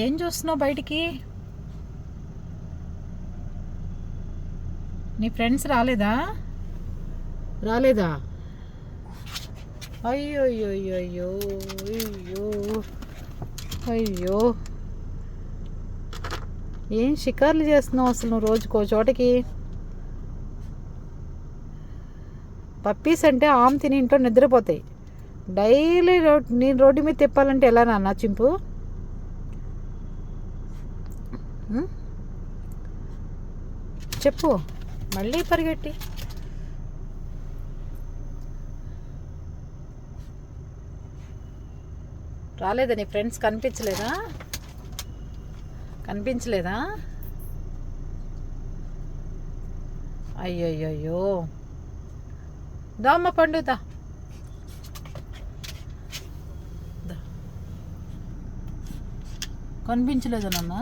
ఏం చూస్తున్నావు బయటికి? నీ ఫ్రెండ్స్ రాలేదా? అయ్యో అయ్యో అయ్యో అయ్యో అయ్యో, ఏం షికార్లు చేస్తున్నావు అసలు నువ్వు రోజుకో చోటకి? పప్పీస్ అంటే ఆమ్ తిని ఇంట్లో నిద్రపోతాయి. డైలీ నేను రోడ్డు మీద తిప్పాలంటే ఎలా నాన్న చింపు? చెప్పు మళ్ళీ పరిగెట్టి. రాలేదా నీ ఫ్రెండ్స్? కనిపించలేదా? అయ్యయ్యో, దామ్మ పండు దా. కనిపించలేదా నాన్న?